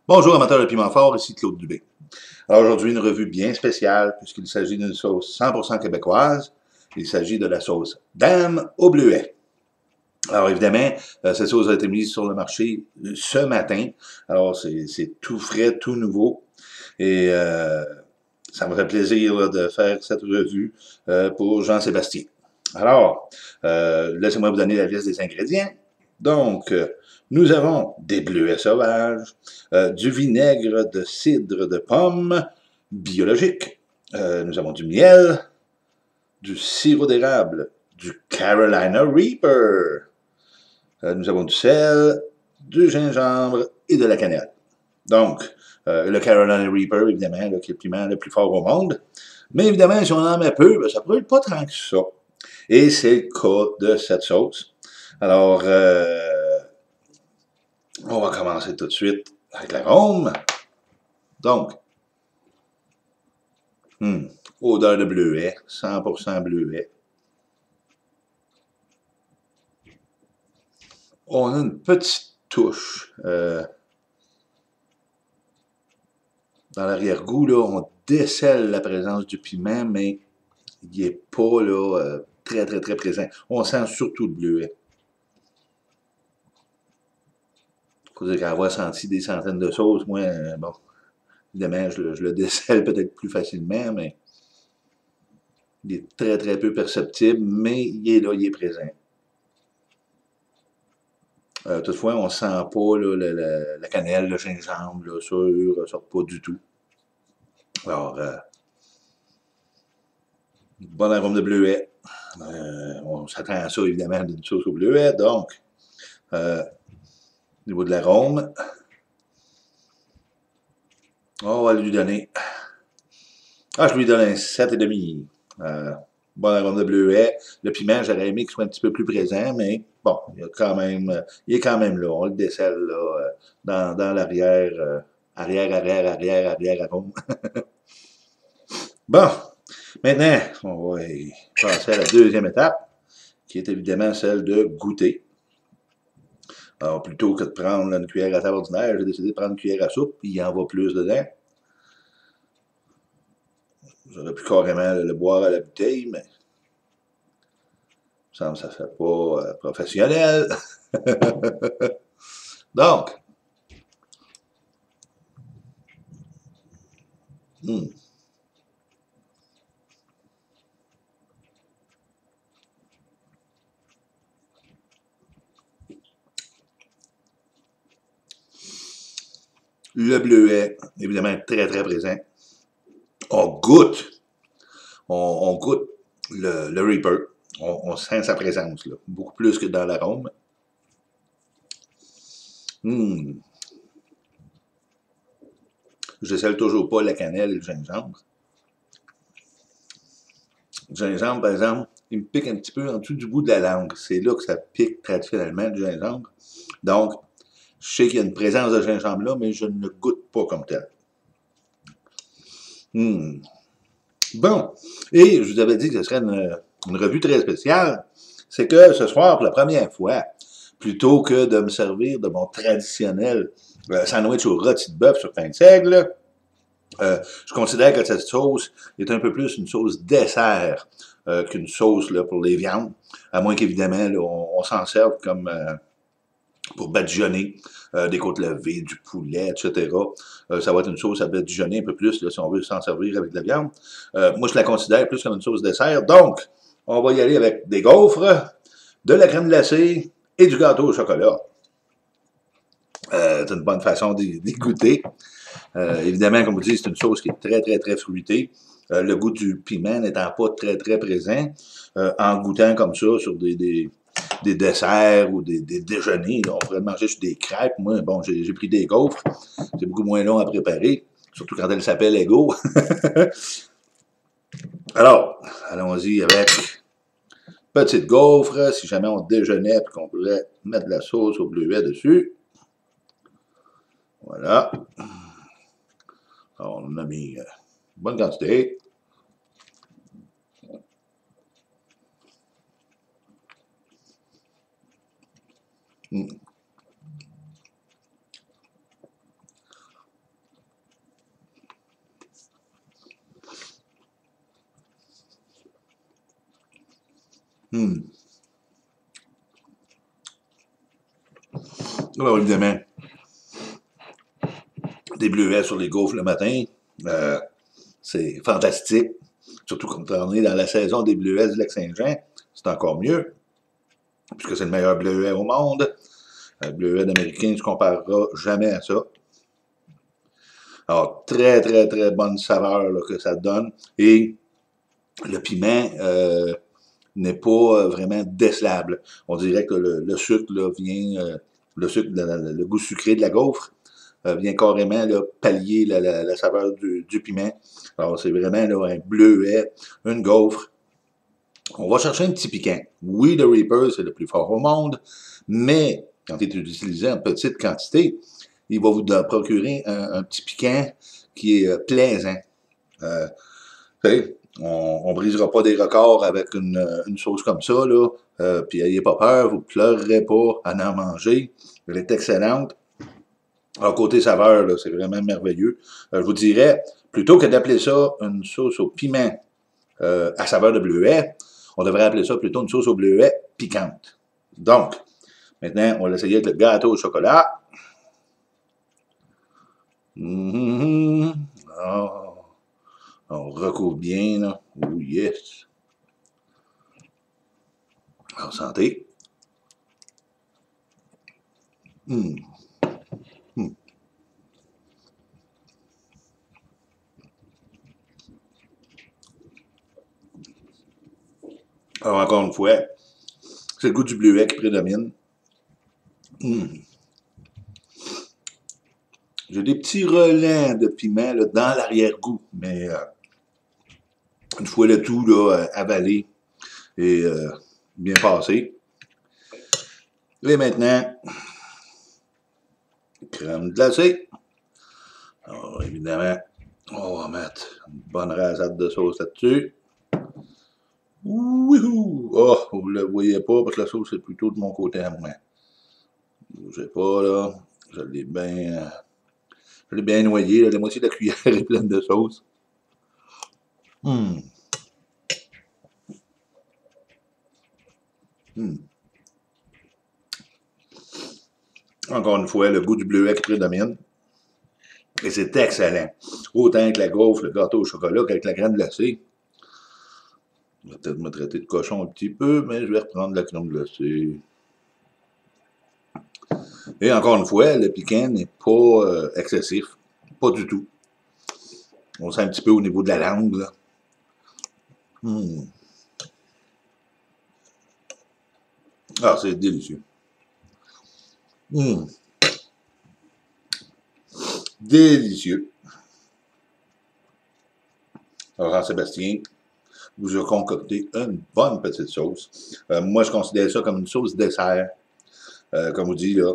Bonjour amateurs de piment fort, ici Claude Dubé. Alors aujourd'hui, une revue bien spéciale puisqu'il s'agit d'une sauce 100% québécoise. Il s'agit de la sauce Dame au bleuet. Alors évidemment, cette sauce a été mise sur le marché ce matin. Alors c'est tout frais, tout nouveau. Et ça me fait plaisir là, de faire cette revue pour Jean-Sébastien. Alors, laissez-moi vous donner la liste des ingrédients. Donc, nous avons des bleuets sauvages, du vinaigre de cidre de pomme biologique, nous avons du miel, du sirop d'érable, du Carolina Reaper, nous avons du sel, du gingembre et de la cannelle. Donc, le Carolina Reaper, évidemment, là, qui est le piment le plus fort au monde. Mais évidemment, si on en met peu, ben, ça ne brûle pas tant que ça. Et c'est le cas de cette sauce. Alors, on va commencer tout de suite avec l'arôme. Donc, odeur de bleuet, 100% bleuet. On a une petite touche. Dans l'arrière-goût, là, on décèle la présence du piment, mais il n'est pas là, très, très, très présent. On sent surtout le bleuet. Il faut dire qu'avoir senti des centaines de sauces, moi, bon, évidemment, je le décèle peut-être plus facilement, mais il est très, très peu perceptible, mais il est là, il est présent. Toutefois, on ne sent pas là, la cannelle, le gingembre, là, ça ne sort pas du tout. Alors, bon arôme de bleuet. On s'attend à ça, évidemment, d'une sauce au bleuet. Donc, au niveau de l'arôme, on va lui donner. Ah, je lui donne un 7,5. Bon arôme de bleuet. Le piment, j'aurais aimé qu'il soit un petit peu plus présent, mais bon, il est quand même là. On le décèle là, dans l'arrière, arrière arôme. Bon, maintenant, on va passer à la deuxième étape, qui est évidemment celle de goûter. Alors, plutôt que de prendre une cuillère à table ordinaire, j'ai décidé de prendre une cuillère à soupe, puis il y en va plus dedans. J'aurais pu carrément le boire à la bouteille, mais ça ne fait pas professionnel. Donc, hmm, le bleuet, évidemment, très, très présent. On goûte, on goûte le Reaper. On sent sa présence, là, beaucoup plus que dans l'arôme. Hmm. Je ne sale toujours pas la cannelle et le gingembre. Le gingembre, par exemple, il me pique un petit peu en dessous du bout de la langue. C'est là que ça pique traditionnellement du gingembre. Donc, je sais qu'il y a une présence de gingembre là, mais je ne le goûte pas comme tel. Hmm. Bon, et je vous avais dit que ce serait une revue très spéciale. C'est que ce soir, pour la première fois, plutôt que de me servir de mon traditionnel sandwich au rôti de bœuf sur pain de seigle, je considère que cette sauce est un peu plus une sauce dessert qu'une sauce là, pour les viandes, à moins qu'évidemment on s'en serve comme pour badigeonner des côtes levées, du poulet, etc. Ça va être une sauce à badigeonner un peu plus là, si on veut s'en servir avec de la viande. Moi, je la considère plus comme une sauce dessert. Donc, on va y aller avec des gaufres, de la crème glacée et du gâteau au chocolat. C'est une bonne façon d'y goûter. Évidemment, comme vous dites, c'est une sauce qui est très, très, très fruitée. Le goût du piment n'étant pas très, très présent, en goûtant comme ça sur des desserts ou des déjeuners, là, on pourrait le manger sur des crêpes. Moi, bon, j'ai pris des gaufres. C'est beaucoup moins long à préparer, surtout quand elles s'appellent Ego. Alors, allons-y avec petite gaufre. Si jamais on déjeunait et qu'on voulait mettre de la sauce au bleuet dessus. Voilà. Alors, on en a mis une bonne quantité. Hum. Alors, évidemment, des bleuets sur les gaufres le matin, euh, c'est fantastique. Surtout quand on est dans la saison des bleuets du Lac-Saint-Jean, c'est encore mieux, puisque c'est le meilleur bleuet au monde. Le bleuet américain ne se comparera jamais à ça. Alors, très, très, très bonne saveur là, que ça donne. Et le piment n'est pas vraiment décelable. On dirait que le sucre là, vient, le sucre, le goût sucré de la gaufre vient carrément là, pallier la saveur du piment. Alors, c'est vraiment là, un bleuet, une gaufre. On va chercher un petit piquant. Oui, le Reaper, c'est le plus fort au monde, mais quand il est utilisé en petite quantité, il va vous procurer un petit piquant qui est plaisant. Euh, on ne brisera pas des records avec une sauce comme ça, là. Puis n'ayez pas peur, vous ne pleurerez pas à en manger. Elle est excellente. Alors, côté saveur, c'est vraiment merveilleux. Je vous dirais, plutôt que d'appeler ça une sauce au piment à saveur de bleuet, on devrait appeler ça plutôt une sauce au bleuet piquante. Donc, maintenant, on va l'essayer avec le gâteau au chocolat. Oh, on recouvre bien, là. Oh yes. Alors, santé. Mmh. Mmh. Alors, encore une fois, c'est le goût du bleuet qui prédomine. Mmh. J'ai des petits relents de piment là, dans l'arrière-goût, mais une fois le tout là, avalé et bien passé. Et maintenant, crème glacée. Alors, évidemment, on va mettre une bonne rasade de sauce là-dessus. Wouhou! Oh, vous ne le voyez pas parce que la sauce est plutôt de mon côté à moi. Je sais pas, là. Je l'ai bien noyé. Là. La moitié de la cuillère est pleine de sauce. Hum. Hum. Encore une fois, le goût du bleuet qui prédomine. Et c'est excellent. Autant que la gaufre, le gâteau au chocolat qu'avec la crème glacée. Je vais peut-être me traiter de cochon un petit peu, mais je vais reprendre la crème glacée. Et encore une fois, le piquant n'est pas excessif. Pas du tout. On sent un petit peu au niveau de la langue, là. Mmh. Ah, c'est délicieux. Mmh. Délicieux. Alors, Jean-Sébastien vous a concocté une bonne petite sauce. Moi, je considère ça comme une sauce dessert. Comme vous dit, là,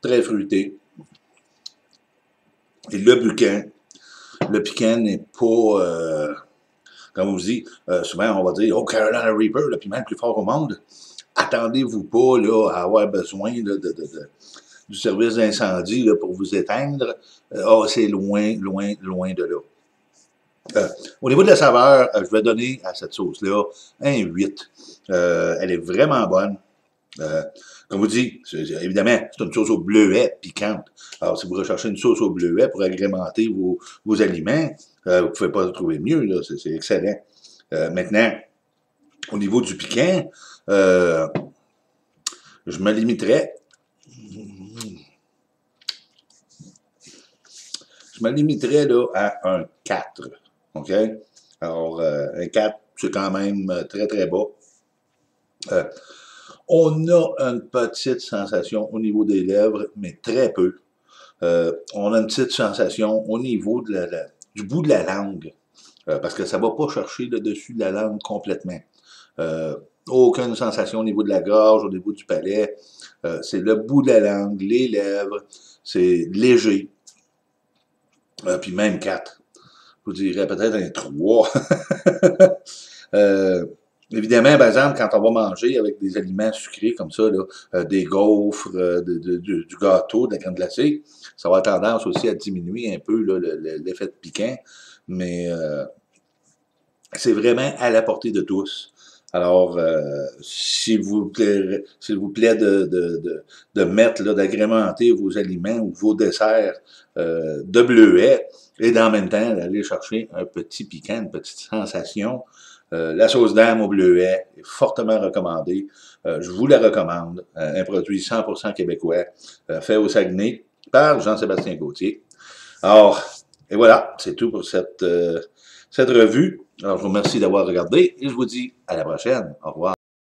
très fruité. Et le piquant n'est pas, comme on vous dit, souvent on va dire, oh, Carolina Reaper, le piment le plus fort au monde. Attendez-vous pas là, à avoir besoin là, du service d'incendie pour vous éteindre. Oh, c'est loin, loin, loin de là. Au niveau de la saveur, je vais donner à cette sauce-là un 8. Elle est vraiment bonne. Comme vous dites, évidemment, c'est une sauce au bleuet piquante. Alors, si vous recherchez une sauce au bleuet pour agrémenter vos aliments, vous ne pouvez pas trouver mieux. C'est excellent. Maintenant, au niveau du piquant, je me limiterais. Je me limiterais là, à un 4. OK? Alors, un 4, c'est quand même très, très bas. On a une petite sensation au niveau des lèvres, mais très peu. On a une petite sensation au niveau du bout de la langue, parce que ça ne va pas chercher le dessus de la langue complètement. Aucune sensation au niveau de la gorge, au niveau du palais. C'est le bout de la langue, les lèvres, c'est léger. Puis même 4. Je vous dirais peut-être un 3. Évidemment, par exemple, quand on va manger avec des aliments sucrés comme ça, là, des gaufres, du gâteau, de la crème glacée, ça va avoir tendance aussi à diminuer un peu l'effet de piquant. Mais c'est vraiment à la portée de tous. Alors, s'il vous plaît de mettre, d'agrémenter vos aliments ou vos desserts de bleuets et en même temps d'aller chercher un petit piquant, une petite sensation. La sauce d'âme au bleuet est fortement recommandée. Je vous la recommande. Un produit 100% québécois, fait au Saguenay par Jean-Sébastien Gauthier. Alors, et voilà, c'est tout pour cette revue. Alors, je vous remercie d'avoir regardé et je vous dis à la prochaine. Au revoir.